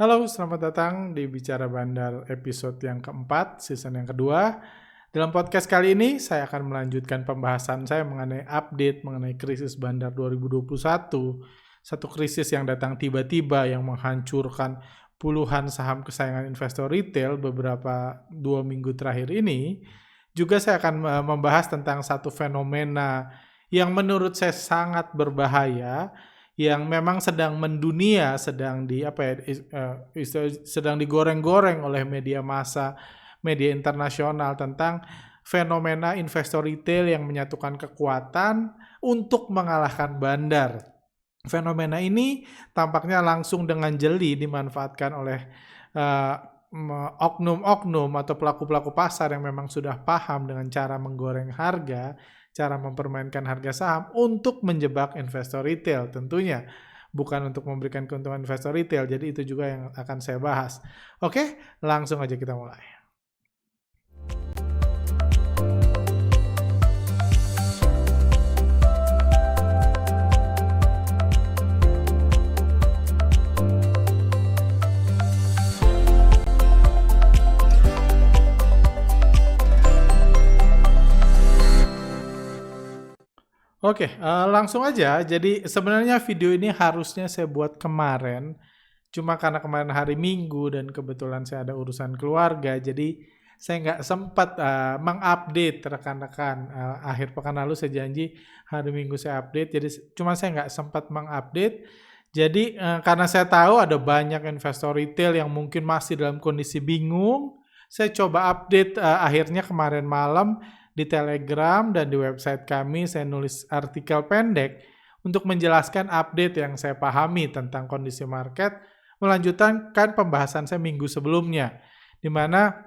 Halo, selamat datang di Bicara Bandar episode yang keempat, season yang kedua. Dalam podcast kali ini, saya akan melanjutkan pembahasan saya mengenai update mengenai krisis bandar 2021. Satu krisis yang datang tiba-tiba yang menghancurkan puluhan saham kesayangan investor retail beberapa 2 minggu terakhir ini. Juga saya akan membahas tentang satu fenomena yang menurut saya sangat berbahaya, yang memang sedang mendunia, sedang sedang digoreng-goreng oleh media massa, media internasional tentang fenomena investor retail yang menyatukan kekuatan untuk mengalahkan bandar. Fenomena ini tampaknya langsung dengan jeli dimanfaatkan oleh oknum-oknum atau pelaku-pelaku pasar yang memang sudah paham dengan cara menggoreng harga, cara mempermainkan harga saham untuk menjebak investor retail tentunya. Bukan untuk memberikan keuntungan investor retail, jadi itu juga yang akan saya bahas. Oke, langsung aja kita mulai. Oke, langsung aja. Jadi sebenarnya video ini harusnya saya buat kemarin, cuma karena kemarin hari Minggu dan kebetulan saya ada urusan keluarga, jadi saya nggak sempat mengupdate rekan-rekan. Akhir pekan lalu saya janji hari Minggu saya update, jadi cuma saya nggak sempat mengupdate. Jadi karena saya tahu ada banyak investor retail yang mungkin masih dalam kondisi bingung, saya coba update akhirnya kemarin malam di Telegram dan di website kami saya nulis artikel pendek untuk menjelaskan update yang saya pahami tentang kondisi market, melanjutkan pembahasan saya minggu sebelumnya, di mana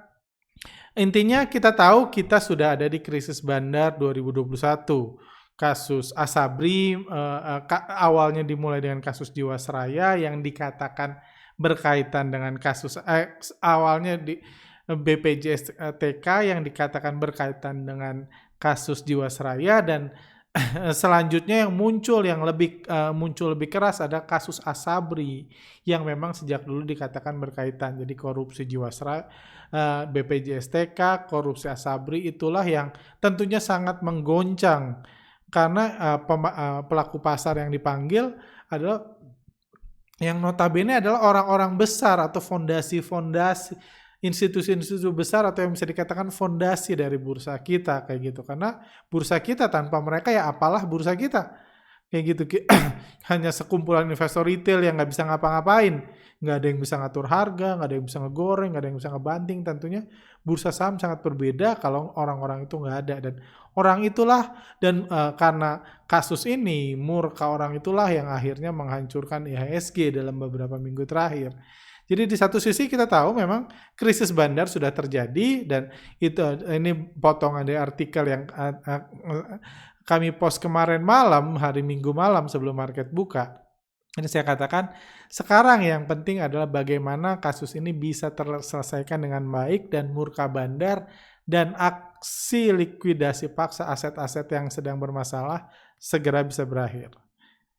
intinya kita tahu kita sudah ada di krisis bandar 2021. Kasus Asabri awalnya dimulai dengan kasus Jiwasraya yang dikatakan berkaitan dengan kasus awalnya di BPJS TK yang dikatakan berkaitan dengan kasus Jiwasraya, dan selanjutnya yang muncul lebih keras ada kasus Asabri yang memang sejak dulu dikatakan berkaitan. Jadi korupsi Jiwasraya, BPJS TK, korupsi Asabri itulah yang tentunya sangat menggoncang karena pelaku pasar yang dipanggil adalah yang notabene adalah orang-orang besar atau fondasi-fondasi, institusi-institusi besar atau yang bisa dikatakan fondasi dari bursa kita kayak gitu. Karena bursa kita tanpa mereka ya apalah bursa kita kayak gitu. Hanya sekumpulan investor retail yang nggak bisa ngapa-ngapain, nggak ada yang bisa ngatur harga, nggak ada yang bisa ngegoreng, nggak ada yang bisa ngebanting. Tentunya bursa saham sangat berbeda kalau orang-orang itu nggak ada, dan orang itulah karena kasus ini murka orang itulah yang akhirnya menghancurkan IHSG dalam beberapa minggu terakhir. Jadi di satu sisi kita tahu memang krisis bandar sudah terjadi, dan ini potongan dari artikel yang kami post kemarin malam, hari Minggu malam sebelum market buka. Ini saya katakan sekarang yang penting adalah bagaimana kasus ini bisa terselesaikan dengan baik dan murka bandar dan aksi likuidasi paksa aset-aset yang sedang bermasalah segera bisa berakhir.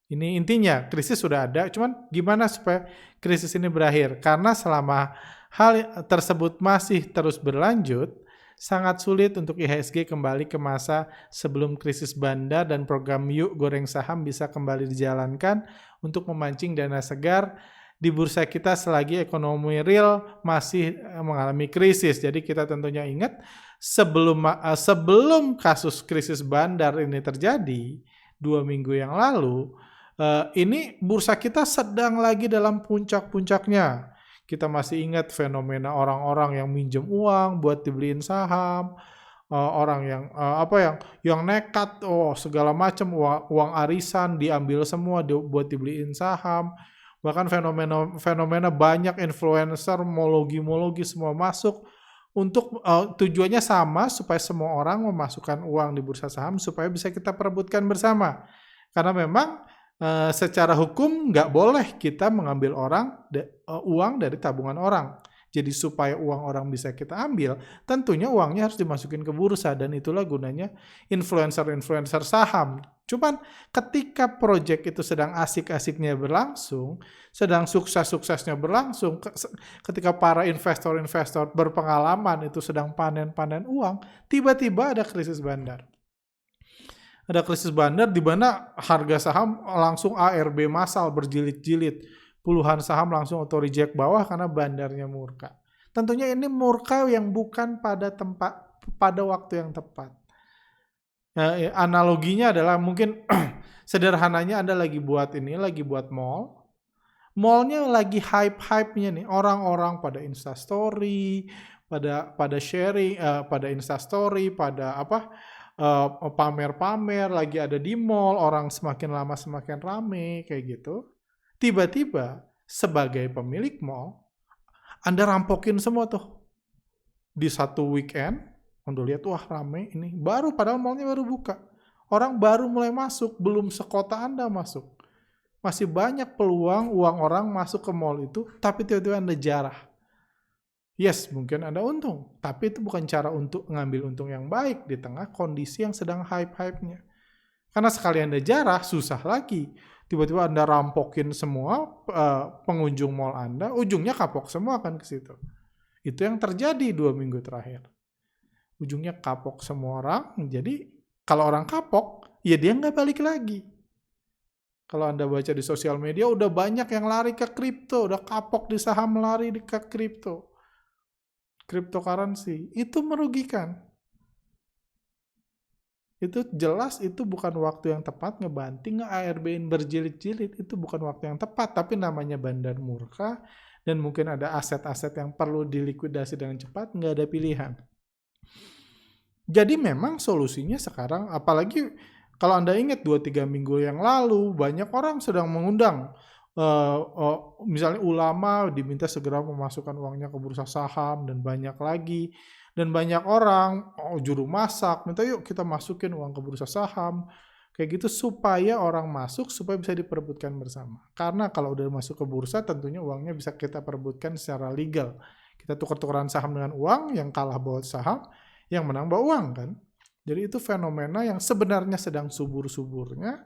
Ini intinya, krisis sudah ada, cuman gimana supaya krisis ini berakhir? Karena selama hal tersebut masih terus berlanjut, sangat sulit untuk IHSG kembali ke masa sebelum krisis bandar, dan program Yuk Goreng Saham bisa kembali dijalankan untuk memancing dana segar di bursa kita selagi ekonomi real masih mengalami krisis. Jadi kita tentunya ingat sebelum kasus krisis bandar ini terjadi 2 minggu yang lalu, ini bursa kita sedang lagi dalam puncak-puncaknya. Kita masih ingat fenomena orang-orang yang minjem uang buat dibeliin saham, orang yang nekat, segala macam uang arisan diambil semua buat dibeliin saham. Bahkan fenomena banyak influencer, mologi semua masuk untuk tujuannya sama, supaya semua orang memasukkan uang di bursa saham supaya bisa kita perebutkan bersama. Karena memang secara hukum nggak boleh kita mengambil uang dari tabungan orang. Jadi supaya uang orang bisa kita ambil, tentunya uangnya harus dimasukin ke bursa, dan itulah gunanya influencer-influencer saham. Cuman ketika project itu sedang asik-asiknya berlangsung, sedang sukses-suksesnya berlangsung, ketika para investor-investor berpengalaman itu sedang panen-panen uang, tiba-tiba ada krisis bandar. Ada krisis bandar di mana harga saham langsung ARB massal berjilid-jilid. Puluhan saham langsung auto reject bawah karena bandarnya murka. Tentunya ini murka yang bukan pada waktu yang tepat. Analoginya adalah mungkin sederhananya Anda lagi buat mall. Mallnya lagi hype-hype-nya nih, orang-orang pada Instastory, pada sharing, pada Instastory, pada pamer-pamer, lagi ada di mall, orang semakin lama semakin rame kayak gitu. Tiba-tiba sebagai pemilik mall, Anda rampokin semua tuh di satu weekend. Anda lihat, wah rame ini, padahal mallnya baru buka, orang baru mulai masuk, belum sekota Anda masuk, masih banyak peluang uang orang masuk ke mall itu, tapi tiba-tiba Anda jarah. Yes, mungkin Anda untung, tapi itu bukan cara untuk ngambil untung yang baik di tengah kondisi yang sedang hype-hype-nya. Karena sekali Anda jarah, susah lagi. Tiba-tiba Anda rampokin semua pengunjung mall Anda, ujungnya kapok semua kan ke situ. Itu yang terjadi 2 minggu terakhir. Ujungnya kapok semua orang, jadi kalau orang kapok, ya dia nggak balik lagi. Kalau Anda baca di sosial media, udah banyak yang lari ke kripto, udah kapok di saham lari ke kripto. Cryptocurrency, itu merugikan. Itu jelas itu bukan waktu yang tepat ngebanting, nge-ARB-in berjilid-jilid, itu bukan waktu yang tepat, tapi namanya bandar murka, dan mungkin ada aset-aset yang perlu dilikuidasi dengan cepat, nggak ada pilihan. Jadi memang solusinya sekarang, apalagi kalau Anda ingat 2-3 minggu yang lalu, banyak orang sedang mengundang, misalnya ulama diminta segera memasukkan uangnya ke bursa saham, dan banyak lagi. Dan banyak orang, juru masak, minta yuk kita masukin uang ke bursa saham. Kayak gitu supaya orang masuk, supaya bisa diperebutkan bersama. Karena kalau udah masuk ke bursa, tentunya uangnya bisa kita perebutkan secara legal. Kita tukar-tukaran saham dengan uang, yang kalah bawa saham, yang menang bawa uang kan. Jadi itu fenomena yang sebenarnya sedang subur-suburnya,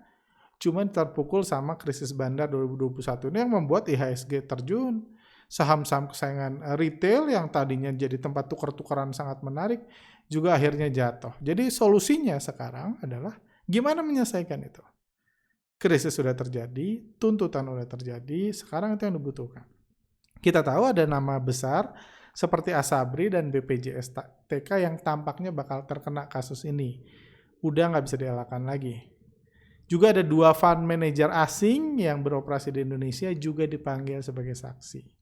cuman terpukul sama krisis bandar 2021 ini yang membuat IHSG terjun. Saham-saham kesayangan retail yang tadinya jadi tempat tukar-tukaran sangat menarik juga akhirnya jatuh. Jadi solusinya sekarang adalah gimana menyelesaikan itu. Krisis sudah terjadi, tuntutan sudah terjadi, sekarang itu yang dibutuhkan. Kita tahu ada nama besar seperti Asabri dan BPJS TK yang tampaknya bakal terkena kasus ini. Udah nggak bisa dielakkan lagi. Juga ada 2 fund manager asing yang beroperasi di Indonesia juga dipanggil sebagai saksi.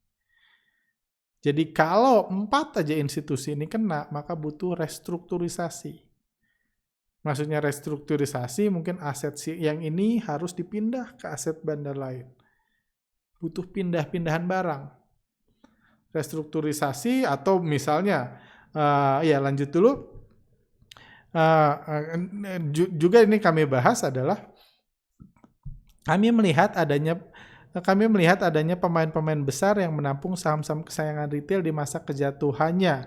Jadi kalau 4 aja institusi ini kena, maka butuh restrukturisasi. Maksudnya restrukturisasi, mungkin aset yang ini harus dipindah ke aset bandar lain. Butuh pindah-pindahan barang. Restrukturisasi atau misalnya, lanjut dulu. Juga ini kami bahas adalah, kami melihat adanya pemain-pemain besar yang menampung saham-saham kesayangan retail di masa kejatuhannya.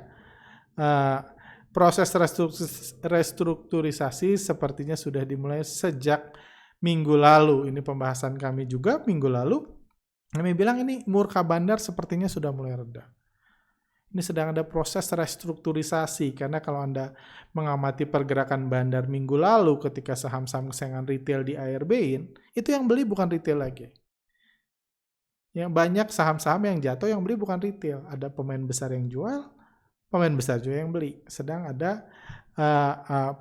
Proses restrukturisasi sepertinya sudah dimulai sejak minggu lalu. Ini pembahasan kami juga minggu lalu. Kami bilang ini murka bandar sepertinya sudah mulai reda. Ini sedang ada proses restrukturisasi, karena kalau Anda mengamati pergerakan bandar minggu lalu ketika saham-saham kesayangan retail di ARB-in, itu yang beli bukan retail lagi. Yang banyak saham-saham yang jatuh yang beli bukan retail. Ada pemain besar yang jual, pemain besar juga yang beli. Sedang ada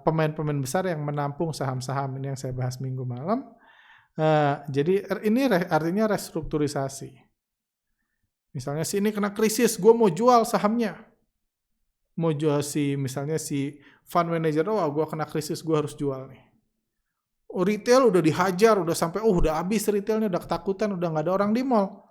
pemain-pemain besar yang menampung saham-saham ini yang saya bahas minggu malam. Jadi ini artinya restrukturisasi. Misalnya si ini kena krisis, gue mau jual sahamnya. Mau jual misalnya si fund manager, gue kena krisis, gue harus jual nih. Retail udah dihajar, udah sampai, udah habis retailnya, udah ketakutan, udah nggak ada orang di mall.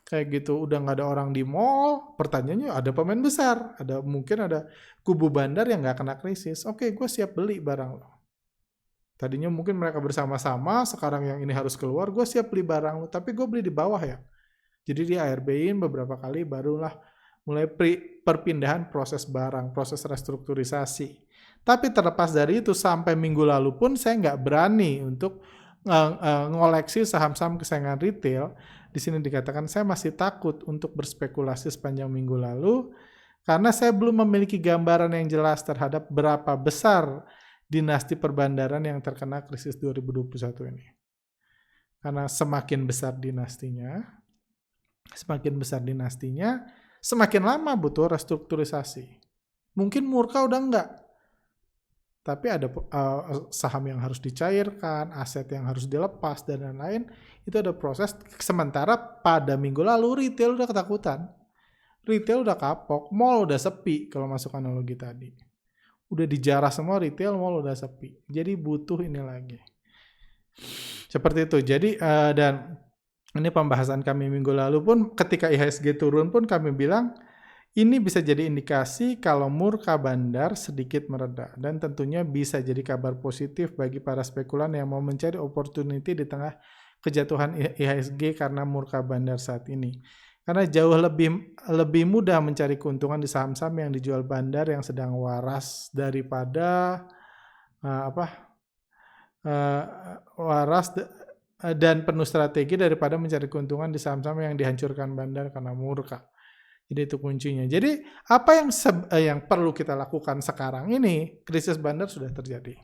Kayak gitu, udah nggak ada orang di mall, pertanyaannya ada pemain besar, mungkin ada kubu bandar yang nggak kena krisis. Oke, gue siap beli barang lo. Tadinya mungkin mereka bersama-sama, sekarang yang ini harus keluar, gue siap beli barang lo, tapi gue beli di bawah ya. Jadi di ARB-in beberapa kali barulah mulai perpindahan proses barang, proses restrukturisasi. Tapi terlepas dari itu, sampai minggu lalu pun saya nggak berani untuk ngoleksi saham-saham kesayangan retail. Di sini dikatakan saya masih takut untuk berspekulasi sepanjang minggu lalu, karena saya belum memiliki gambaran yang jelas terhadap berapa besar dinasti perbandaran yang terkena krisis 2021 ini. Karena semakin besar dinastinya, semakin lama butuh restrukturisasi. Mungkin Murka udah enggak, tapi ada saham yang harus dicairkan, aset yang harus dilepas, dan lain-lain. Itu ada proses. Sementara pada minggu lalu retail udah ketakutan. Retail udah kapok, mall udah sepi kalau masuk analogi tadi. Udah dijarah semua retail, mall udah sepi. Jadi butuh ini lagi. Seperti itu. Jadi dan ini pembahasan kami minggu lalu pun ketika IHSG turun pun kami bilang ini bisa jadi indikasi kalau murka bandar sedikit mereda, dan tentunya bisa jadi kabar positif bagi para spekulan yang mau mencari opportunity di tengah kejatuhan IHSG karena murka bandar saat ini. Karena jauh lebih mudah mencari keuntungan di saham-saham yang dijual bandar yang sedang waras daripada waras dan penuh strategi daripada mencari keuntungan di saham-saham yang dihancurkan bandar karena murka. Jadi itu kuncinya. Jadi apa yang perlu kita lakukan sekarang ini, krisis bandar sudah terjadi.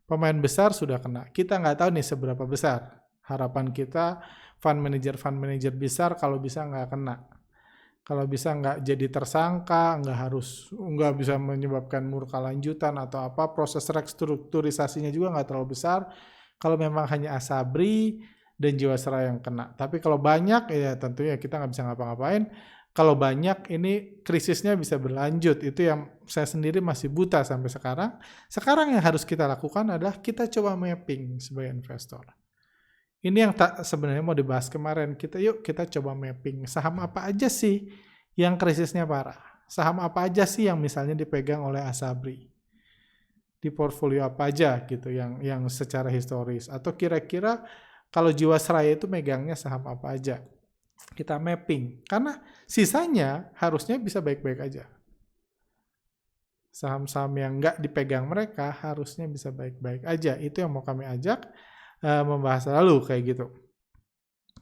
Pemain besar sudah kena. Kita nggak tahu nih seberapa besar. Harapan kita fund manager besar kalau bisa nggak kena. Kalau bisa nggak jadi tersangka, nggak bisa menyebabkan murka lanjutan atau apa, proses restrukturisasinya juga nggak terlalu besar. Kalau memang hanya Asabri dan Jiwasraya yang kena. Tapi kalau banyak, ya tentunya kita nggak bisa ngapa-ngapain. Kalau banyak, ini krisisnya bisa berlanjut. Itu yang saya sendiri masih buta sampai sekarang. Sekarang yang harus kita lakukan adalah kita coba mapping sebagai investor. Ini yang sebenarnya mau dibahas kemarin. Kita coba mapping. Saham apa aja sih yang krisisnya parah? Saham apa aja sih yang misalnya dipegang oleh Asabri? Di portfolio apa aja gitu yang secara historis? Atau kira-kira kalau Jiwasraya itu megangnya saham apa aja? Kita mapping. Karena sisanya harusnya bisa baik-baik aja. Saham-saham yang nggak dipegang mereka harusnya bisa baik-baik aja. Itu yang mau kami ajak membahas lalu kayak gitu.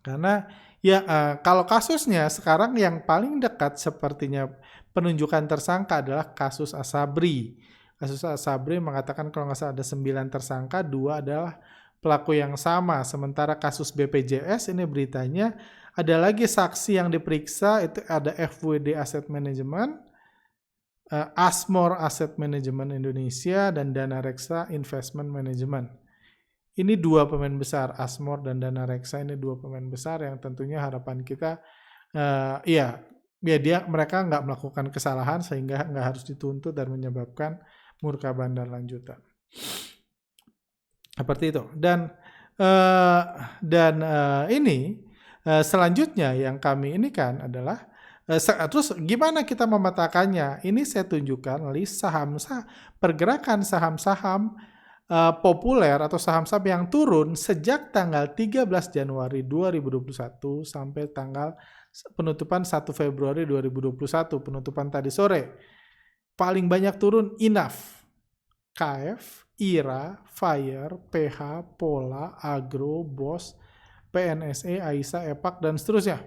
Karena ya kalau kasusnya sekarang yang paling dekat sepertinya penunjukan tersangka adalah kasus Asabri. Kasus Asabri mengatakan kalau nggak salah ada 9 tersangka, 2 adalah pelaku yang sama. Sementara kasus BPJS ini beritanya ada lagi saksi yang diperiksa, itu ada FWD Asset Management, Asmore Asset Management Indonesia, dan Danareksa Investment Management. Ini 2 pemain besar, Asmore dan Danareksa, ini 2 pemain besar yang tentunya harapan kita mereka nggak melakukan kesalahan sehingga nggak harus dituntut dan menyebabkan murka bandar lanjutan. Seperti itu. Dan ini selanjutnya yang kami ini kan adalah terus gimana kita memetakannya? Ini saya tunjukkan list pergerakan saham-saham populer atau saham-saham yang turun sejak tanggal 13 Januari 2021 sampai tanggal penutupan 1 Februari 2021, penutupan tadi sore. Paling banyak turun Inaf, KF, IRA, Fire, PH, Pola, Agro, BOS, PNSE, Aisa, EPAK, dan seterusnya.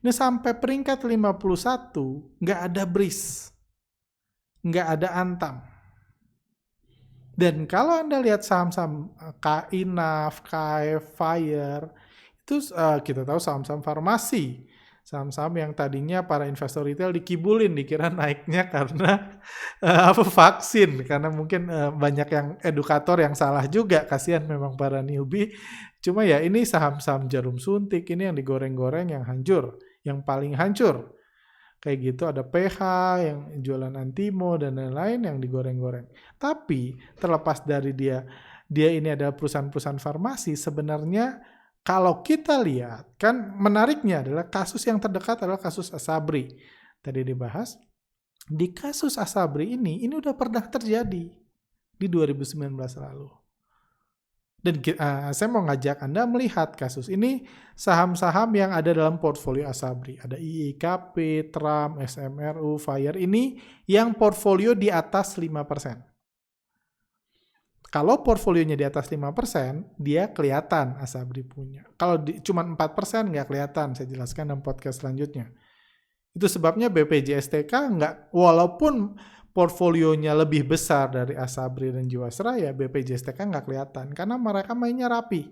Ini sampai peringkat 51, nggak ada BRIS, nggak ada Antam. Dan kalau Anda lihat saham-saham Inaf, KF, Fire, itu kita tahu saham-saham farmasi. Saham-saham yang tadinya para investor retail dikibulin, dikira naiknya karena vaksin. Karena mungkin banyak yang edukator yang salah juga, kasihan memang para newbie. Cuma ya ini saham-saham jarum suntik, ini yang digoreng-goreng yang hancur, yang paling hancur. Kayak gitu ada PH yang jualan Antimo dan lain-lain yang digoreng-goreng. Tapi terlepas dari dia ini adalah perusahaan-perusahaan farmasi, sebenarnya kalau kita lihat, kan menariknya adalah kasus yang terdekat adalah kasus Asabri. Tadi dibahas, di kasus Asabri ini udah pernah terjadi di 2019 lalu. Dan saya mau ngajak Anda melihat kasus ini, saham-saham yang ada dalam portfolio Asabri. Ada IIKP, Tram, SMRU, Fire ini yang portfolio di atas 5%. Kalau portfolionya di atas 5%, dia kelihatan Asabri punya. Kalau cuma 4% nggak kelihatan, saya jelaskan dalam podcast selanjutnya. Itu sebabnya BPJSTK nggak, walaupun portfolionya lebih besar dari Asabri dan Jiwasraya, BPJSTK nggak kelihatan karena mereka mainnya rapi.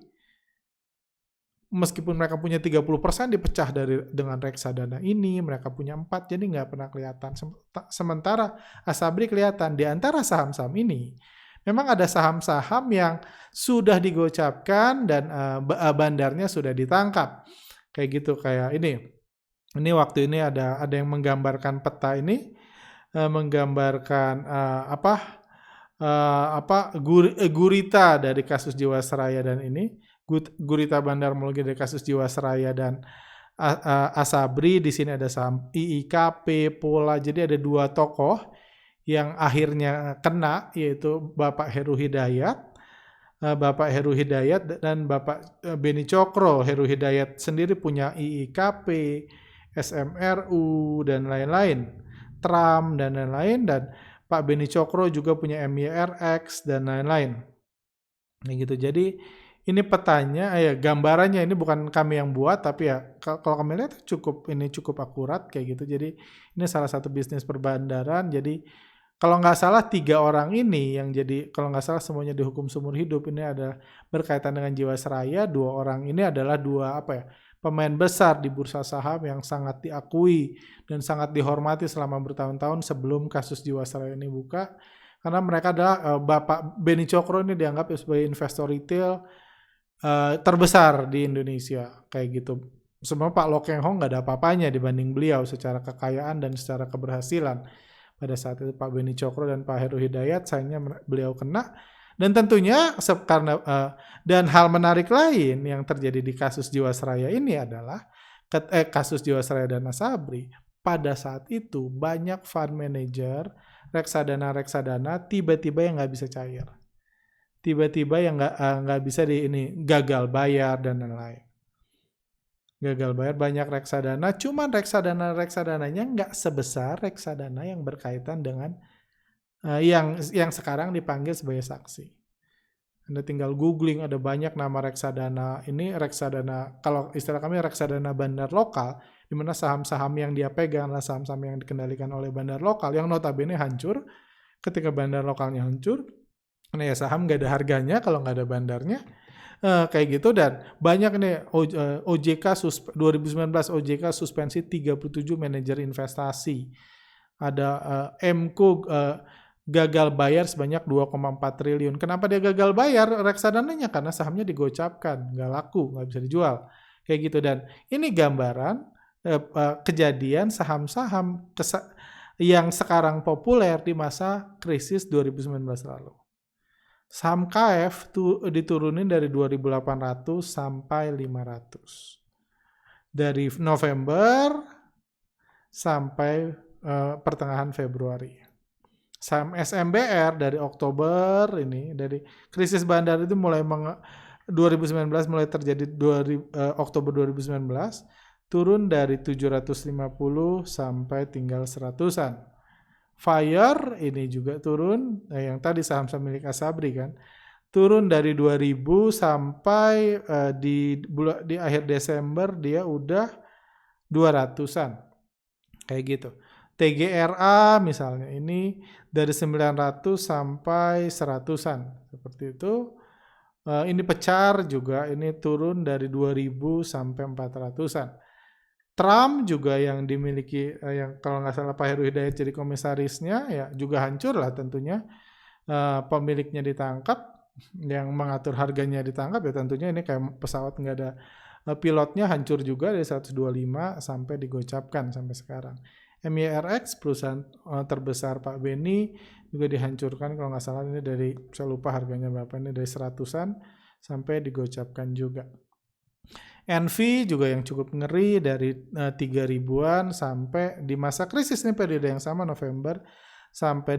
Meskipun mereka punya 30% dipecah dengan reksadana ini, mereka punya 4, jadi nggak pernah kelihatan. Sementara Asabri kelihatan. Di antara saham-saham ini, memang ada saham-saham yang sudah digocapkan dan bandarnya sudah ditangkap. Kayak gitu, kayak ini. Ini waktu ini ada yang menggambarkan peta ini, menggambarkan gurita dari kasus Jiwasraya dan ini, gurita Bandarmologi dari kasus Jiwasraya dan Asabri. Di sini ada saham IIKP, Pola. Jadi ada 2 tokoh yang akhirnya kena, yaitu Bapak Heru Hidayat dan Bapak Beni Cokro. Heru Hidayat sendiri punya IIKP, SMRU dan lain-lain, Tram dan lain-lain, dan Pak Beni Cokro juga punya MYRX dan lain-lain. Nah gitu. Jadi ini petanya, gambarannya ini bukan kami yang buat, tapi ya kalau kami lihat cukup akurat kayak gitu. Jadi ini salah satu bisnis perbandaran. Jadi kalau nggak salah 3 orang ini yang jadi, kalau nggak salah semuanya dihukum seumur hidup. Ini ada berkaitan dengan Jiwasraya. 2 orang ini adalah 2 pemain besar di bursa saham yang sangat diakui dan sangat dihormati selama bertahun-tahun sebelum kasus Jiwasraya ini buka. Karena mereka adalah Bapak Beni Cokro ini dianggap sebagai investor retail terbesar di Indonesia. Kayak gitu. Sebenarnya Pak Lo Keng Hong nggak ada apa-apanya dibanding beliau secara kekayaan dan secara keberhasilan. Pada saat itu Pak Beni Cokro dan Pak Heru Hidayat, sayangnya beliau kena. Dan tentunya dan hal menarik lain yang terjadi di kasus Jiwasraya ini adalah kasus Jiwasraya dan Asabri. Pada saat itu banyak fund manager, reksadana tiba-tiba yang nggak bisa cair, tiba-tiba yang nggak bisa gagal bayar dan lain-lain. Gagal bayar banyak reksadana, cuman reksadananya nggak sebesar reksadana yang berkaitan dengan yang sekarang dipanggil sebagai saksi. Anda tinggal googling, ada banyak nama reksadana. Ini reksadana, kalau istilah kami reksadana bandar lokal, di mana saham-saham yang dia pegang adalah saham-saham yang dikendalikan oleh bandar lokal, yang notabene hancur. Ketika bandar lokalnya hancur, nah ya saham nggak ada harganya kalau nggak ada bandarnya. Kayak gitu. Dan banyak nih OJK 2019 OJK suspensi 37 manajer investasi. Ada MCO gagal bayar sebanyak 2,4 triliun. Kenapa dia gagal bayar reksadananya? Karena sahamnya digocapkan, nggak laku, nggak bisa dijual. Kayak gitu. Dan ini gambaran kejadian saham-saham yang sekarang populer di masa krisis 2019 lalu. Saham KF diturunin dari 2.800 sampai 500. Dari November sampai pertengahan Februari. Saham SMBR dari Oktober ini, dari krisis bandar itu mulai 2019 mulai terjadi Oktober 2019, turun dari 750 sampai tinggal 100-an. Fire ini juga turun, yang tadi saham-saham milik Asabri kan, turun dari 2.000 sampai di akhir Desember dia udah 200-an. Kayak gitu. TGRA misalnya ini dari 900 sampai 100-an. Seperti itu. Ini Pecar juga ini turun dari 2.000 sampai 400-an. Tram juga yang dimiliki, yang kalau nggak salah Pak Heru Hidayat jadi komisarisnya, ya juga hancur lah tentunya. Pemiliknya ditangkap, yang mengatur harganya ditangkap, ya tentunya ini kayak pesawat nggak ada pilotnya, hancur juga dari 125 sampai digocapkan sampai sekarang. MYRX perusahaan terbesar Pak Beni juga dihancurkan kalau nggak salah, ini dari, saya lupa harganya berapa, ini dari 100-an sampai digocapkan juga. Envy juga yang cukup ngeri dari 3.000-an sampai di masa krisis ini periode yang sama November sampai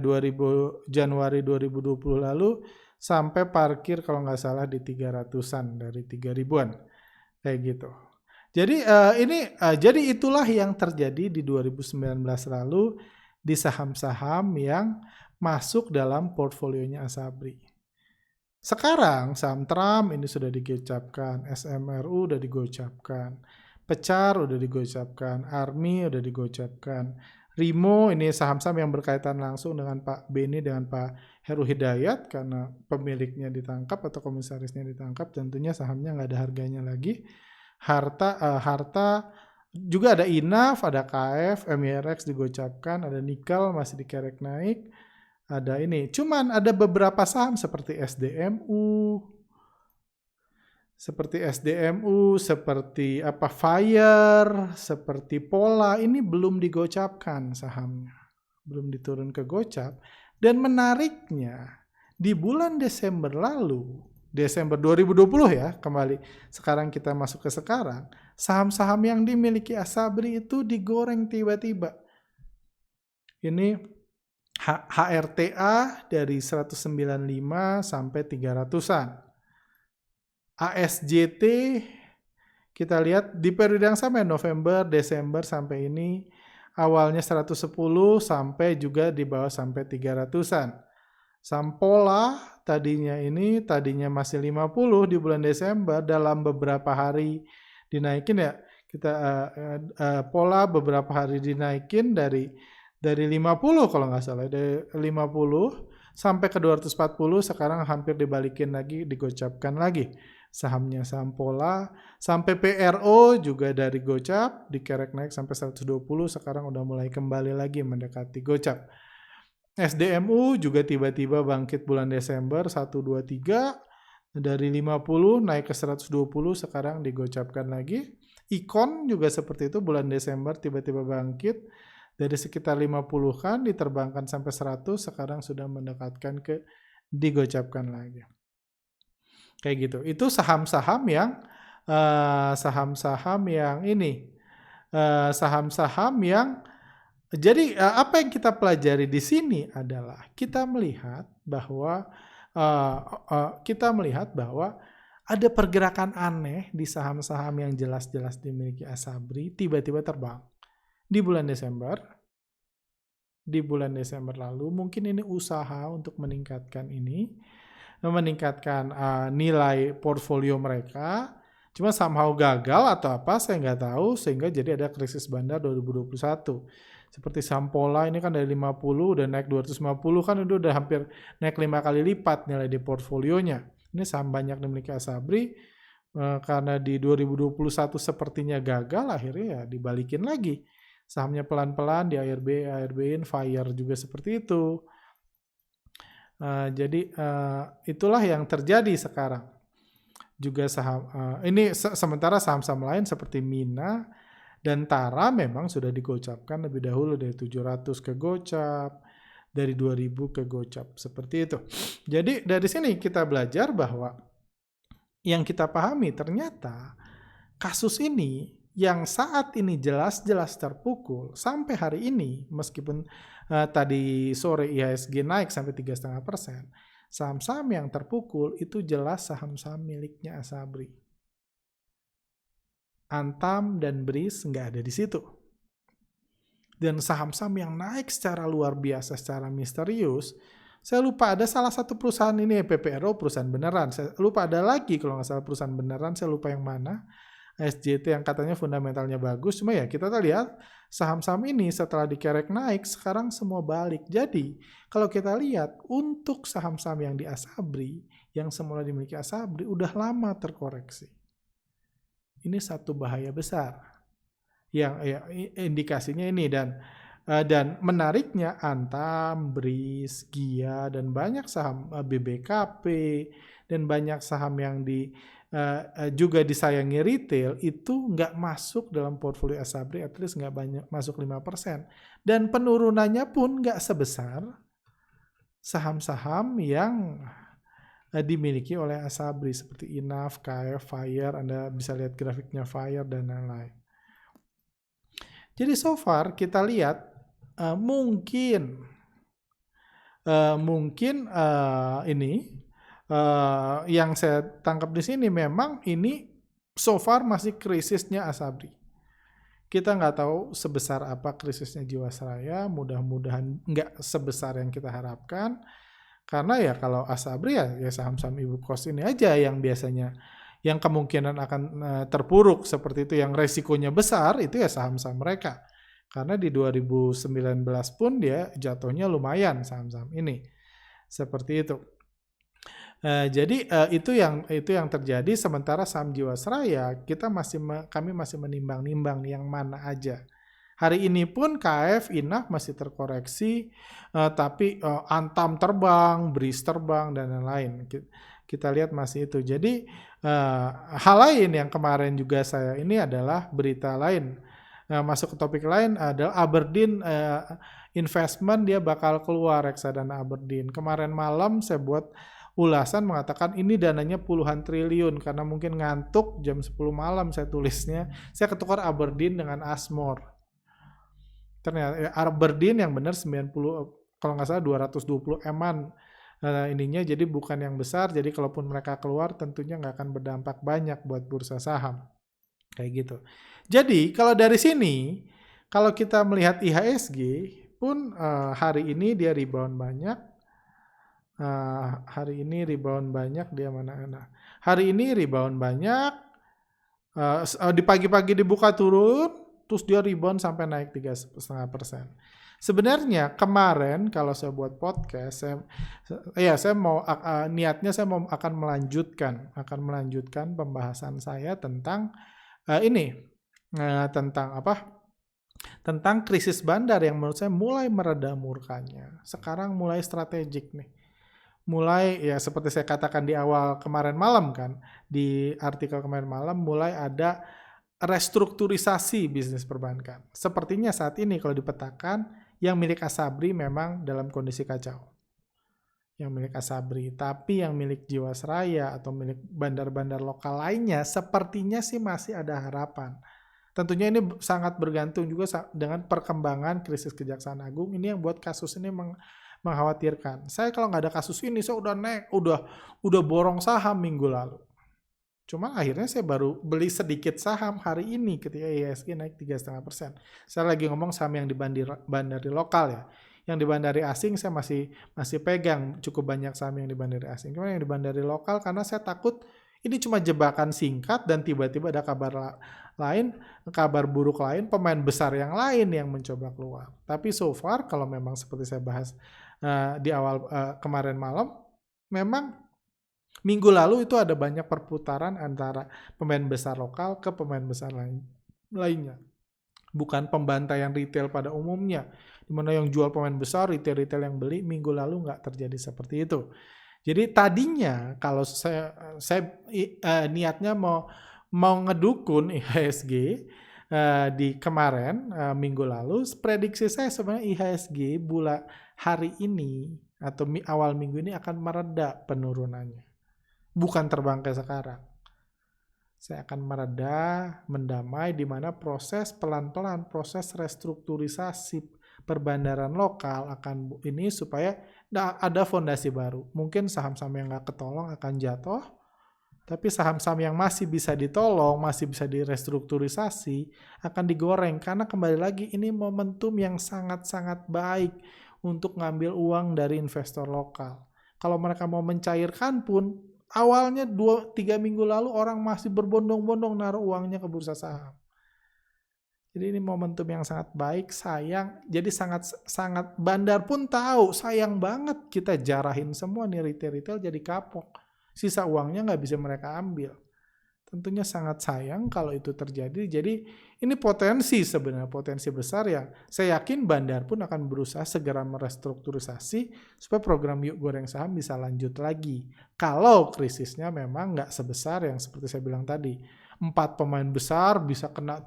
Januari 2020 lalu sampai parkir kalau nggak salah di 300-an dari 3.000-an kayak gitu. Jadi jadi itulah yang terjadi di 2019 lalu di saham-saham yang masuk dalam portfolionya Asabri. Sekarang saham Trump ini sudah digocapkan, SMRU udah digocapkan, Pecar udah digocapkan, Army udah digocapkan, Rimo ini saham-saham yang berkaitan langsung dengan Pak Beni dengan Pak Heru Hidayat karena pemiliknya ditangkap atau komisarisnya ditangkap, tentunya sahamnya nggak ada harganya lagi. Harta juga ada INAF, ada KF, MIRX digocapkan, ada nikel masih dikerek naik. Ada ini, cuman ada beberapa saham seperti SDMU, seperti Fire, seperti Pola, ini belum digocapkan sahamnya, belum diturun ke gocap. Dan menariknya, di bulan Desember lalu, Desember 2020 ya, kembali sekarang kita masuk ke sekarang, saham-saham yang dimiliki Asabri itu digoreng tiba-tiba. Ini HRTA dari 195 sampai 300-an. ASJT kita lihat di periode yang sama November, Desember sampai ini awalnya 110 sampai juga di bawah sampai 300-an. Sampola tadinya masih 50 di bulan Desember, dalam beberapa hari dinaikin ya. Pola beberapa hari dinaikin dari 50 kalau nggak salah, dari 50 sampai ke 240, sekarang hampir dibalikin lagi, digocapkan lagi sahamnya. Saham Pola sampai PRO juga dari gocap dikerek naik sampai 120, sekarang udah mulai kembali lagi mendekati gocap. SDMU juga tiba-tiba bangkit bulan Desember 123 dari 50 naik ke 120, sekarang digocapkan lagi. Ikon juga seperti itu, bulan Desember tiba-tiba bangkit dari sekitar 50-an diterbangkan sampai 100, sekarang sudah mendekatkan ke digocapkan lagi. Kayak gitu. Itu saham-saham yang jadi apa yang kita pelajari di sini adalah kita melihat bahwa ada pergerakan aneh di saham-saham yang jelas-jelas dimiliki Asabri tiba-tiba terbang. Di bulan Desember lalu, mungkin ini usaha untuk meningkatkan nilai portfolio mereka, cuma somehow gagal atau apa, saya nggak tahu, sehingga jadi ada krisis bandar 2021. Seperti saham Pola ini kan dari 50 udah naik 250, kan itu udah hampir naik 5 kali lipat nilai di portfolionya. Ini saham banyak dimiliki Asabri, karena di 2021 sepertinya gagal, akhirnya ya dibalikin lagi. Sahamnya pelan-pelan di ARB-in, Fire juga seperti itu. Jadi itulah yang terjadi sekarang. Juga saham ini sementara saham-saham lain seperti Mina dan Tara memang sudah digocapkan lebih dahulu, dari 700 ke gocap, dari 2000 ke gocap, seperti itu. Jadi dari sini kita belajar bahwa yang kita pahami ternyata kasus ini yang saat ini jelas-jelas terpukul sampai hari ini, meskipun tadi sore IHSG naik sampai 3,5%, saham-saham yang terpukul itu jelas saham-saham miliknya Asabri. Antam dan BRIS nggak ada di situ. Dan saham-saham yang naik secara luar biasa, secara misterius, saya lupa ada salah satu perusahaan ini, PPRO, perusahaan beneran. Saya lupa ada lagi kalau nggak salah perusahaan beneran, saya lupa yang mana. SJT yang katanya fundamentalnya bagus, cuma ya kita lihat saham-saham ini setelah dikerek naik, sekarang semua balik. Jadi kalau kita lihat untuk saham-saham yang di Asabri, yang semula dimiliki Asabri, udah lama terkoreksi. Ini satu bahaya besar. Yang indikasinya ini, dan menariknya Antam, BRIS, GIA, dan banyak saham BBKP, dan banyak saham yang juga disayangi retail itu nggak masuk dalam portfolio Asabri, at least nggak banyak masuk 5%. Dan penurunannya pun nggak sebesar saham-saham yang dimiliki oleh Asabri seperti INAF, KF, Fire. Anda bisa lihat grafiknya Fire dan lain-lain. Jadi so far kita lihat mungkin ini yang saya tangkap di sini memang ini so far masih krisisnya Asabri. Kita nggak tahu sebesar apa krisisnya Jiwasraya, mudah-mudahan nggak sebesar yang kita harapkan. Karena ya kalau Asabri ya saham-saham ibu kos ini aja yang biasanya yang kemungkinan akan terpuruk seperti itu, yang resikonya besar itu ya saham-saham mereka. Karena di 2019 pun dia jatuhnya lumayan saham-saham ini. Seperti itu. Jadi itu yang terjadi. Sementara saham Jiwasraya kami masih menimbang-nimbang yang mana aja. Hari ini pun KF, INAF masih terkoreksi, tapi Antam terbang, BRIS terbang dan lain-lain. Kita lihat masih itu. Jadi hal lain yang kemarin juga saya ini adalah berita lain. Masuk ke topik lain adalah Aberdeen Investment, dia bakal keluar reksadana Aberdeen. Kemarin malam saya buat ulasan mengatakan ini dananya puluhan triliun, karena mungkin ngantuk jam 10 malam saya tulisnya. Saya ketukar Aberdeen dengan Asmore. Ternyata Aberdeen yang benar 90, kalau nggak salah 220 M-an ininya, jadi bukan yang besar. Jadi kalaupun mereka keluar tentunya nggak akan berdampak banyak buat bursa saham. Kayak gitu. Jadi kalau dari sini, kalau kita melihat IHSG pun hari ini dia rebound banyak. Hari ini rebound banyak, dia mana? Hari ini rebound banyak. Di pagi-pagi dibuka turun, terus dia rebound sampai naik 3,5%. Sebenarnya kemarin kalau saya buat podcast, saya mau niatnya saya mau akan melanjutkan pembahasan saya tentang tentang krisis bandar yang menurut saya mulai mereda murkanya. Sekarang mulai strategik nih. Mulai ya seperti saya katakan di awal kemarin malam kan, di artikel kemarin malam mulai ada restrukturisasi bisnis perbankan. Sepertinya saat ini kalau dipetakan yang milik Asabri memang dalam kondisi kacau. Yang milik Asabri, tapi yang milik Jiwasraya atau milik bandar-bandar lokal lainnya sepertinya sih masih ada harapan. Tentunya ini sangat bergantung juga dengan perkembangan krisis Kejaksaan Agung. Ini yang buat kasus ini mengkhawatirkan. Saya kalau nggak ada kasus ini, saya udah borong saham minggu lalu. Cuma akhirnya saya baru beli sedikit saham hari ini ketika IHSG naik 3,5%. Saya lagi ngomong saham yang dibandari lokal ya. Yang dibandari asing saya masih pegang cukup banyak saham yang dibandari asing. Cuma yang dibandari lokal karena saya takut ini cuma jebakan singkat dan tiba-tiba ada kabar buruk lain, pemain besar yang lain yang mencoba keluar. Tapi so far kalau memang seperti saya bahas di awal kemarin malam, memang minggu lalu itu ada banyak perputaran antara pemain besar lokal ke pemain besar lainnya. Bukan pembantaian retail pada umumnya, di mana yang jual pemain besar, retail yang beli. Minggu lalu nggak terjadi seperti itu. Jadi tadinya kalau saya niatnya mau ngedukun IHSG di kemarin minggu lalu, prediksi saya sebenarnya IHSG bulan hari ini atau awal minggu ini akan mereda penurunannya. Bukan terbang kayak sekarang. Saya akan mereda, mendamai, di mana pelan-pelan proses restrukturisasi perbandaran lokal akan ini supaya ada fondasi baru. Mungkin saham-saham yang nggak ketolong akan jatuh, tapi saham-saham yang masih bisa ditolong, masih bisa direstrukturisasi, akan digoreng. Karena kembali lagi ini momentum yang sangat-sangat baik untuk ngambil uang dari investor lokal. Kalau mereka mau mencairkan pun, awalnya 2-3 minggu lalu orang masih berbondong-bondong naruh uangnya ke bursa saham. Jadi ini momentum yang sangat baik, sayang. Jadi sangat bandar pun tahu, sayang banget kita jarahin semua nih retail jadi kapok. Sisa uangnya nggak bisa mereka ambil. Tentunya sangat sayang kalau itu terjadi. Jadi ini potensi besar yang saya yakin bandar pun akan berusaha segera merestrukturisasi supaya program Yuk Goreng Saham bisa lanjut lagi. Kalau krisisnya memang nggak sebesar yang seperti saya bilang tadi. 4 pemain besar bisa kena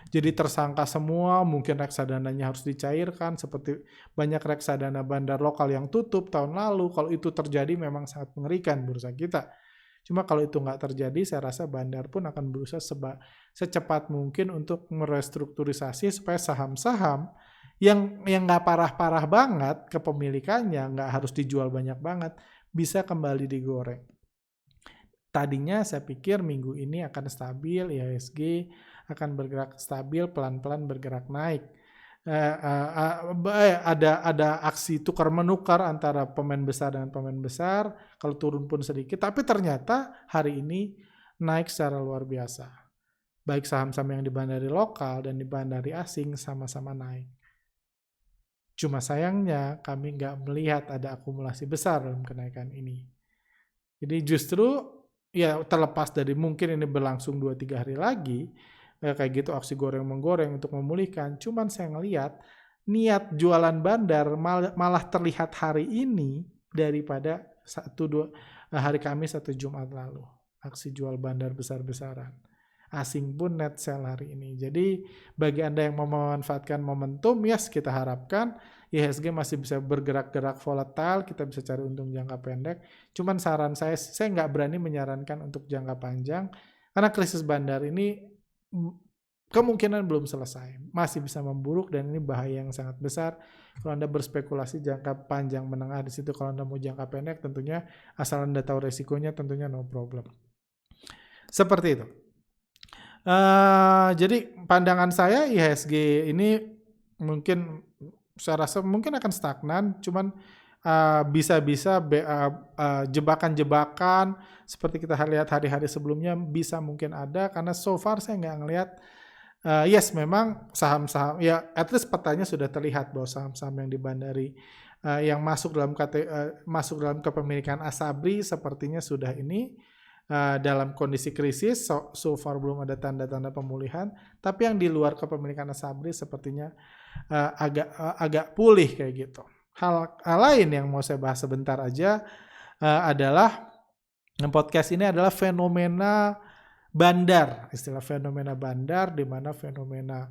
jadi tersangka semua, mungkin reksadananya harus dicairkan, seperti banyak reksadana bandar lokal yang tutup tahun lalu. Kalau itu terjadi memang sangat mengerikan bursa kita. Cuma kalau itu nggak terjadi, saya rasa bandar pun akan berusaha secepat mungkin untuk merestrukturisasi supaya saham-saham yang nggak parah-parah banget kepemilikannya, nggak harus dijual banyak banget, bisa kembali digoreng. Tadinya saya pikir minggu ini akan stabil, IHSG akan bergerak stabil, pelan-pelan bergerak naik. Ada aksi tukar menukar antara pemain besar dengan pemain besar, kalau turun pun sedikit, tapi ternyata hari ini naik secara luar biasa. Baik saham-saham yang di bandari lokal dan di bandari asing sama-sama naik. Cuma sayangnya kami nggak melihat ada akumulasi besar dalam kenaikan ini. Jadi justru ya terlepas dari mungkin ini berlangsung 2-3 hari lagi, kayak gitu aksi goreng-menggoreng untuk memulihkan, cuman saya ngelihat niat jualan bandar malah terlihat hari ini daripada 1-2 hari Kamis atau Jumat lalu. Aksi jual bandar besar-besaran. Asing pun net sell hari ini. Jadi bagi Anda yang mau memanfaatkan momentum, yes kita harapkan IHSG masih bisa bergerak-gerak volatile, kita bisa cari untung jangka pendek. Cuman saran saya nggak berani menyarankan untuk jangka panjang, karena krisis bandar ini kemungkinan belum selesai, masih bisa memburuk dan ini bahaya yang sangat besar. Kalau Anda berspekulasi jangka panjang menengah di situ, kalau Anda mau jangka pendek tentunya asal Anda tahu resikonya tentunya no problem. Seperti itu. Jadi pandangan saya IHSG ini mungkin saya rasa mungkin akan stagnan, cuman bisa-bisa jebakan-jebakan seperti kita lihat hari-hari sebelumnya bisa mungkin ada, karena so far saya nggak ngelihat. Yes, memang saham-saham ya at least petanya sudah terlihat bahwa saham-saham yang di bandari yang masuk dalam kepemilikan Asabri sepertinya sudah ini dalam kondisi krisis. So far belum ada tanda-tanda pemulihan, tapi yang di luar kepemilikan Asabri sepertinya agak pulih kayak gitu. Hal lain yang mau saya bahas sebentar aja adalah podcast ini adalah fenomena bandar, istilah fenomena bandar, di mana fenomena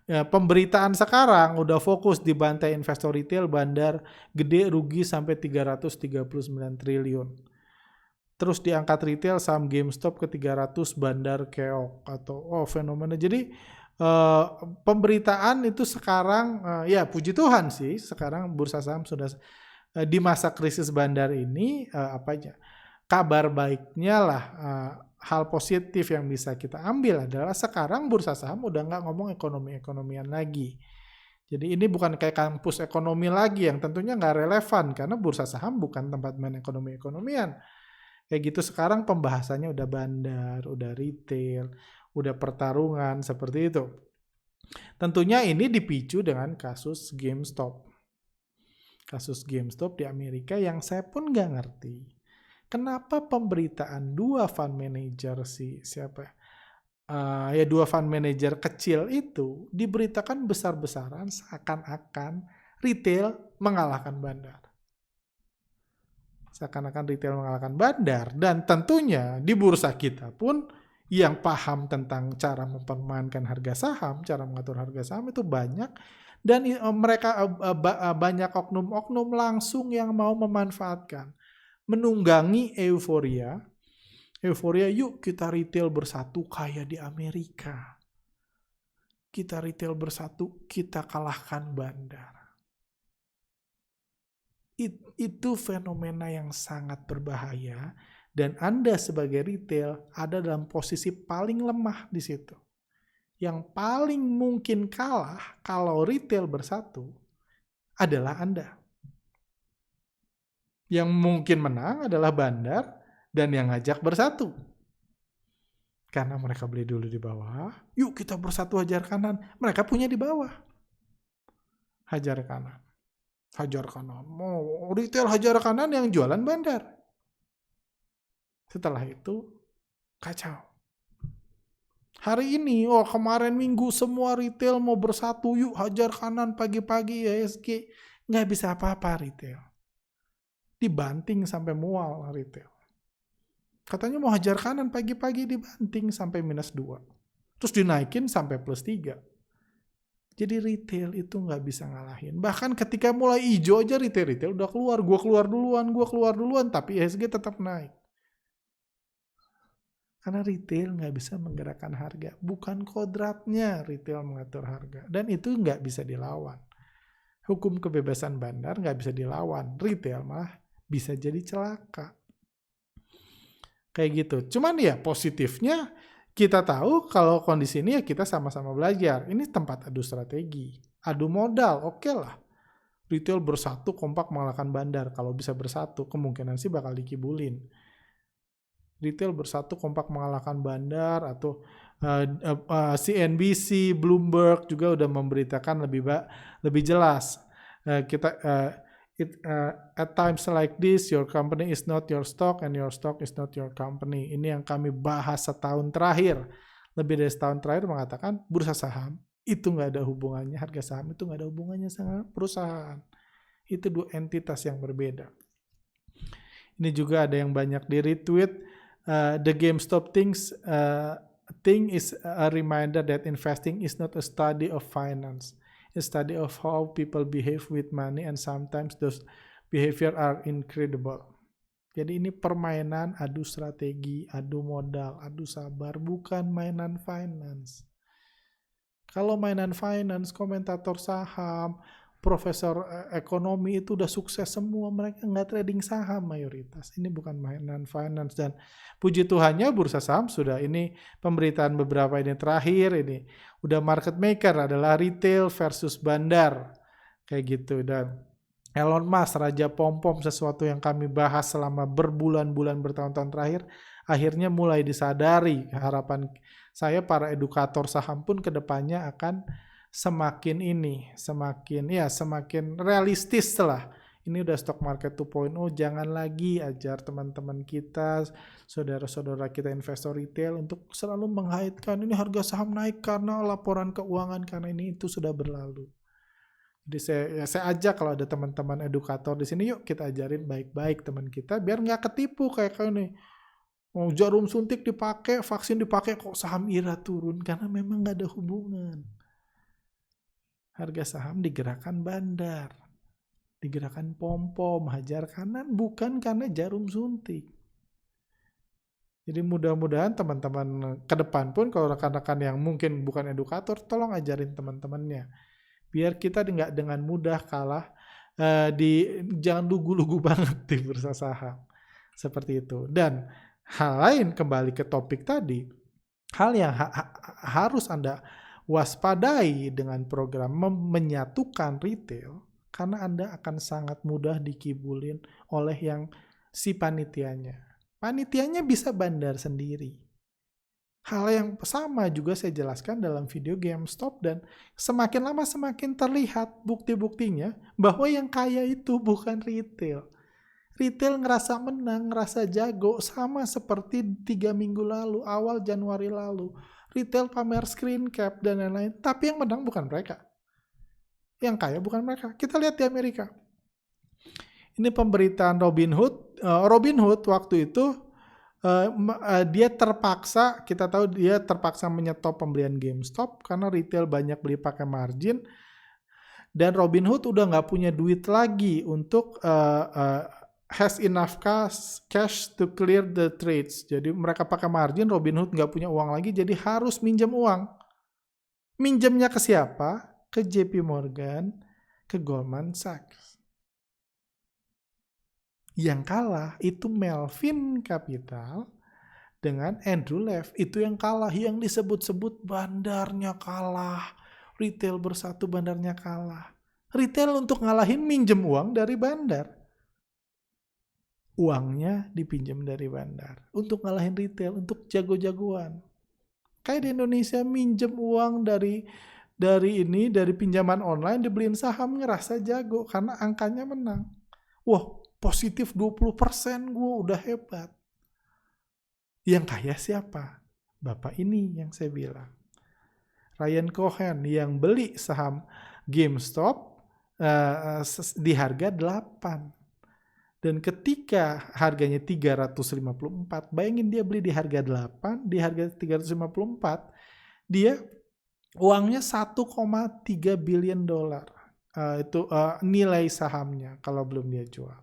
pemberitaan sekarang udah fokus di bantai investor retail, bandar gede rugi sampai 339 triliun. Terus diangkat retail saham GameStop ke 300, bandar keok atau fenomena. Jadi pemberitaan itu sekarang ya puji Tuhan sih, sekarang bursa saham sudah di masa krisis bandar ini kabar baiknya lah, hal positif yang bisa kita ambil adalah sekarang bursa saham udah nggak ngomong ekonomi-ekonomian lagi. Jadi ini bukan kayak kampus ekonomi lagi yang tentunya nggak relevan, karena bursa saham bukan tempat main ekonomi-ekonomian. Kayak gitu sekarang pembahasannya udah bandar, udah retail, udah pertarungan seperti itu. Tentunya ini dipicu dengan kasus GameStop. Kasus GameStop di Amerika yang saya pun nggak ngerti. Kenapa pemberitaan dua fund manager dua fund manager kecil itu diberitakan besar-besaran seakan-akan retail mengalahkan bandar. Seakan-akan retail mengalahkan bandar, dan tentunya di bursa kita pun yang paham tentang cara mempermainkan harga saham, cara mengatur harga saham itu banyak, dan mereka banyak oknum-oknum langsung yang mau memanfaatkan, menunggangi euforia yuk kita retail bersatu kayak di Amerika, kita retail bersatu, kita kalahkan bandar. Itu fenomena yang sangat berbahaya, dan Anda sebagai retail ada dalam posisi paling lemah di situ. Yang paling mungkin kalah kalau retail bersatu adalah Anda. Yang mungkin menang adalah bandar dan yang ngajak bersatu. Karena mereka beli dulu di bawah, yuk kita bersatu hajar kanan. Mereka punya di bawah. Hajar kanan. Mau retail hajar kanan, yang jualan bandar. Setelah itu kacau. Hari ini, kemarin minggu semua retail mau bersatu, yuk hajar kanan pagi-pagi IHSG. Nggak bisa apa-apa retail. Dibanting sampai mual retail. Katanya mau hajar kanan pagi-pagi, dibanting sampai -2. Terus dinaikin sampai +3. Jadi retail itu nggak bisa ngalahin. Bahkan ketika mulai hijau aja retail udah keluar. Gua keluar duluan. Tapi IHSG tetap naik. Karena retail nggak bisa menggerakkan harga. Bukan kodratnya retail mengatur harga. Dan itu nggak bisa dilawan. Hukum kebebasan bandar nggak bisa dilawan. Retail malah bisa jadi celaka. Kayak gitu. Cuman ya positifnya kita tahu kalau kondisi ini ya kita sama-sama belajar. Ini tempat adu strategi, adu modal, oke lah. Retail bersatu kompak mengalahkan bandar. Kalau bisa bersatu, kemungkinan sih bakal dikibulin. Retail bersatu kompak mengalahkan bandar, atau CNBC, Bloomberg juga udah memberitakan lebih jelas. At times like this, your company is not your stock and your stock is not your company. Ini yang kami bahas setahun terakhir. Lebih dari setahun terakhir mengatakan bursa saham itu nggak ada hubungannya, harga saham itu nggak ada hubungannya sama perusahaan. Itu dua entitas yang berbeda. Ini juga ada yang banyak di retweet. The GameStop thing is a reminder that investing is not a study of finance. A study of how people behave with money, and sometimes those behavior are incredible. Jadi ini permainan adu strategi, adu modal, adu sabar, bukan mainan finance. Kalau mainan finance, komentator saham, profesor ekonomi itu udah sukses semua, mereka nggak trading saham mayoritas. Ini bukan mainan finance, dan puji Tuhannya bursa saham sudah, ini pemberitaan beberapa ini terakhir ini udah market maker adalah retail versus bandar kayak gitu. Dan Elon Musk, Raja Pom-Pom, sesuatu yang kami bahas selama berbulan-bulan, bertahun-tahun terakhir, akhirnya mulai disadari. Harapan saya para edukator saham pun kedepannya akan semakin realistis lah. Ini udah stock market 2.0, jangan lagi ajar teman-teman kita, saudara-saudara kita investor retail untuk selalu menghaitkan ini harga saham naik karena laporan keuangan, karena ini itu sudah berlalu. Jadi saya ajak kalau ada teman-teman edukator di sini, yuk kita ajarin baik-baik teman kita biar nggak ketipu kayak ini. Jarum suntik dipakai, vaksin dipakai, kok saham IRA turun, karena memang nggak ada hubungan. Harga saham digerakkan bandar, digerakkan pom-pom, hajar kanan, bukan karena jarum suntik. Jadi mudah-mudahan teman-teman ke depan pun kalau rekan-rekan yang mungkin bukan edukator, tolong ajarin teman-temannya. Biar kita nggak dengan mudah kalah, jangan lugu-lugu banget di bursa saham. Seperti itu. Dan hal lain, kembali ke topik tadi, hal yang harus Anda waspadai dengan program menyatukan retail, karena Anda akan sangat mudah dikibulin oleh yang si panitianya. Panitianya bisa bandar sendiri. Hal yang sama juga saya jelaskan dalam video GameStop, dan semakin lama semakin terlihat bukti-buktinya bahwa yang kaya itu bukan retail. Retail ngerasa menang, ngerasa jago, sama seperti 3 minggu lalu, awal Januari lalu. Retail pamer screen cap dan lain-lain, tapi yang menang bukan mereka. Yang kaya bukan mereka. Kita lihat di Amerika. Ini pemberitaan Robinhood. Robinhood waktu itu dia terpaksa, kita tahu dia terpaksa menyetop pembelian GameStop karena retail banyak beli pakai margin, dan Robinhood udah nggak punya duit lagi untuk has enough cash to clear the trades. Jadi mereka pakai margin, Robinhood nggak punya uang lagi, jadi harus minjem uang. Minjemnya ke siapa? Ke JP Morgan, ke Goldman Sachs. Yang kalah itu Melvin Capital dengan Andrew Lev. Itu yang kalah, yang disebut-sebut bandarnya kalah. Retail bersatu, bandarnya kalah. Retail untuk ngalahin minjem uang dari bandar. Uangnya dipinjam dari bandar untuk ngalahin retail, untuk jago-jagoan. Kayak di Indonesia minjem uang dari pinjaman online, dibeliin saham, ngerasa jago karena angkanya menang. Wah, positif 20%, gue udah hebat. Yang kaya siapa? Bapak ini yang saya bilang. Ryan Cohen yang beli saham GameStop di harga 8. Dan ketika harganya 354, bayangin dia beli di harga 8, di harga 354, dia uangnya 1,3 billion dolar. Itu nilai sahamnya kalau belum dia jual.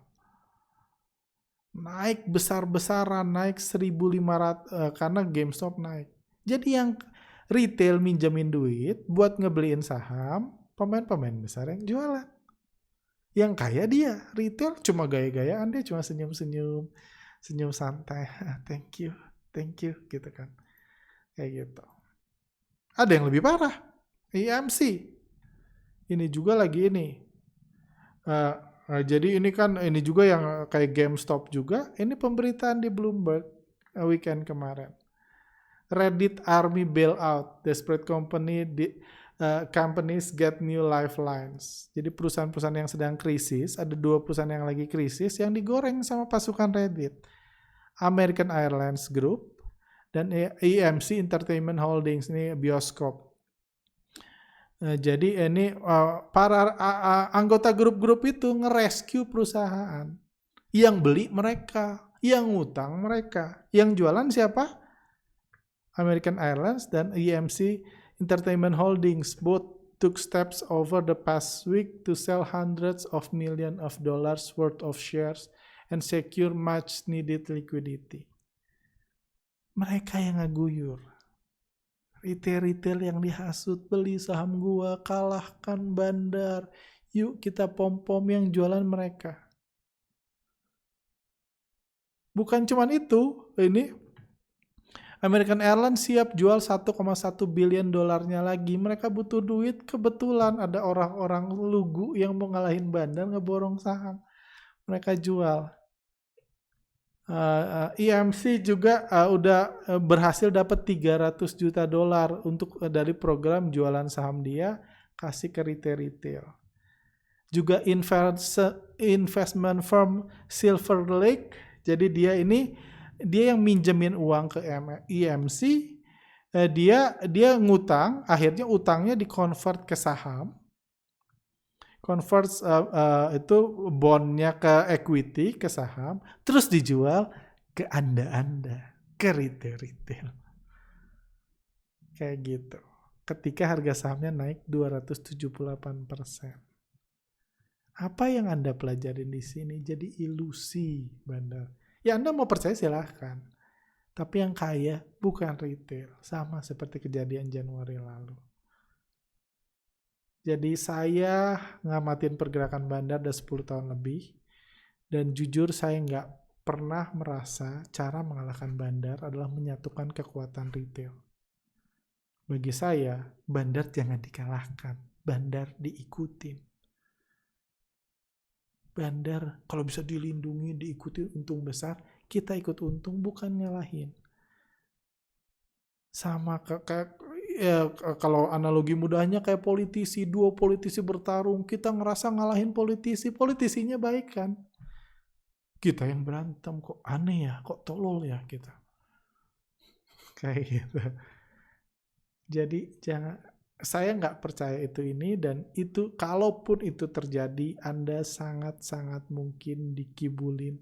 Naik besar-besaran, naik 1.500 karena GameStop naik. Jadi yang retail minjemin duit buat ngebeliin saham, pemain-pemain besar yang jualan. Yang kaya dia, retail cuma gaya-gayaan, dia cuma senyum-senyum, senyum santai, thank you, gitu kan. Kayak gitu. Ada yang lebih parah, EMC. Ini juga lagi ini. Jadi ini kan, ini juga yang kayak GameStop juga, ini pemberitaan di Bloomberg weekend kemarin. Reddit Army bailout, desperate companies get new lifelines. Jadi perusahaan-perusahaan yang sedang krisis, ada 2 perusahaan yang lagi krisis yang digoreng sama pasukan Reddit. American Airlines Group dan EMC Entertainment Holdings, ini bioskop. Jadi ini para anggota grup-grup itu nge-rescue perusahaan. Yang beli mereka, yang ngutang mereka. Yang jualan siapa? American Airlines dan EMC Entertainment Holdings both took steps over the past week to sell hundreds of millions of dollars worth of shares and secure much needed liquidity. Mereka yang ngaguyur. Retail-retail yang dihasut, beli saham gua, kalahkan bandar, yuk kita pom-pom yang jualan mereka. Bukan cuma itu, ini American Airlines siap jual 1,1 billion dolarnya lagi. Mereka butuh duit, kebetulan ada orang-orang lugu yang mau ngalahin bandar, ngeborong saham. Mereka jual. EMC juga udah berhasil dapat 300 juta dolar untuk dari program jualan saham dia, kasih ke retail-retail. Juga investment firm Silver Lake, jadi dia yang minjemin uang ke EMC, dia ngutang, akhirnya utangnya dikonvert ke saham, itu bondnya ke equity, ke saham, terus dijual ke Anda, ke retail. Kayak gitu. Ketika harga sahamnya naik 278%. Apa yang Anda pelajarin di sini? Jadi ilusi bandar. Ya Anda mau percaya silahkan. Tapi yang kaya bukan retail. Sama seperti kejadian Januari lalu. Jadi saya ngamatin pergerakan bandar udah 10 tahun lebih. Dan jujur saya nggak pernah merasa cara mengalahkan bandar adalah menyatukan kekuatan retail. Bagi saya, bandar jangan dikalahkan. Bandar diikutin. Bandar kalau bisa dilindungi, diikuti untung besar, kita ikut untung, bukan nyalahin. Sama kayak kalau analogi mudahnya kayak politisi, 2 politisi bertarung, kita ngerasa ngalahin politisinya baik kan? Kita yang berantem, kok aneh ya, kok tolol ya kita. Kayak gitu. Jadi saya nggak percaya ini, dan itu kalaupun itu terjadi, Anda sangat-sangat mungkin dikibulin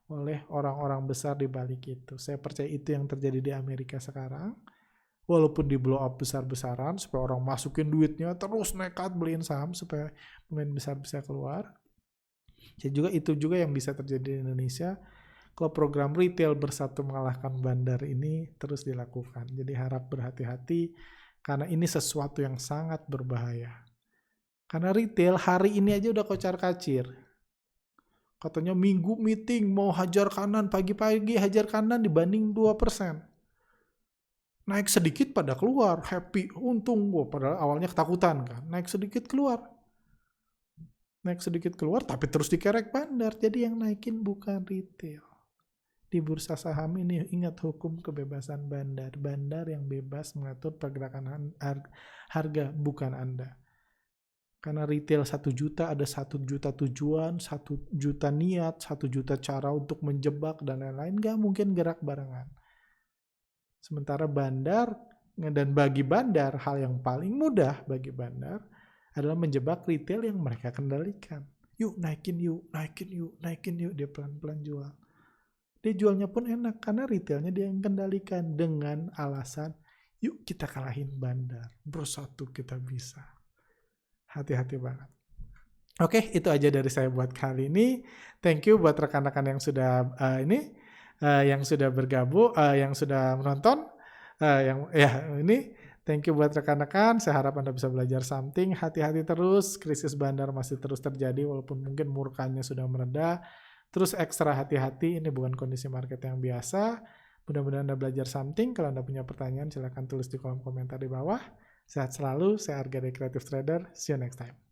oleh orang-orang besar di balik itu. Saya percaya itu yang terjadi di Amerika sekarang. Walaupun di blow up besar-besaran supaya orang masukin duitnya terus nekat beliin saham supaya pemain besar bisa keluar. Itu juga yang bisa terjadi di Indonesia kalau program retail bersatu mengalahkan bandar ini terus dilakukan. Jadi harap berhati-hati karena ini sesuatu yang sangat berbahaya. Karena retail hari ini aja udah kocar-kacir. Katanya minggu meeting mau hajar kanan, pagi-pagi hajar kanan dibanding 2%. Naik sedikit pada keluar, happy, untung gue. Padahal awalnya ketakutan kan. Naik sedikit keluar, tapi terus dikerek bandar. Jadi yang naikin bukan retail. Di bursa saham ini ingat hukum kebebasan bandar. Bandar yang bebas mengatur pergerakan harga, bukan Anda. Karena retail 1 juta, ada 1 juta tujuan, 1 juta niat, 1 juta cara untuk menjebak, dan lain-lain. Gak mungkin gerak barengan. Sementara bandar, dan bagi bandar, hal yang paling mudah bagi bandar adalah menjebak retail yang mereka kendalikan. Yuk, naikin yuk. Dia pelan-pelan jual. Dia jualnya pun enak, karena retailnya dia yang kendalikan dengan alasan, yuk kita kalahin bandar. Bersatu kita bisa. Hati-hati banget. Oke, itu aja dari saya buat kali ini. Thank you buat rekan-rekan yang sudah yang sudah bergabung, yang sudah menonton, Thank you buat rekan-rekan. Saya harap Anda bisa belajar something. Hati-hati terus. Krisis bandar masih terus terjadi walaupun mungkin murkanya sudah mereda. Terus ekstra hati-hati. Ini bukan kondisi market yang biasa. Mudah-mudahan Anda belajar something. Kalau Anda punya pertanyaan, silahkan tulis di kolom komentar di bawah. Sehat selalu. Saya Arga dari Creative Trader. See you next time.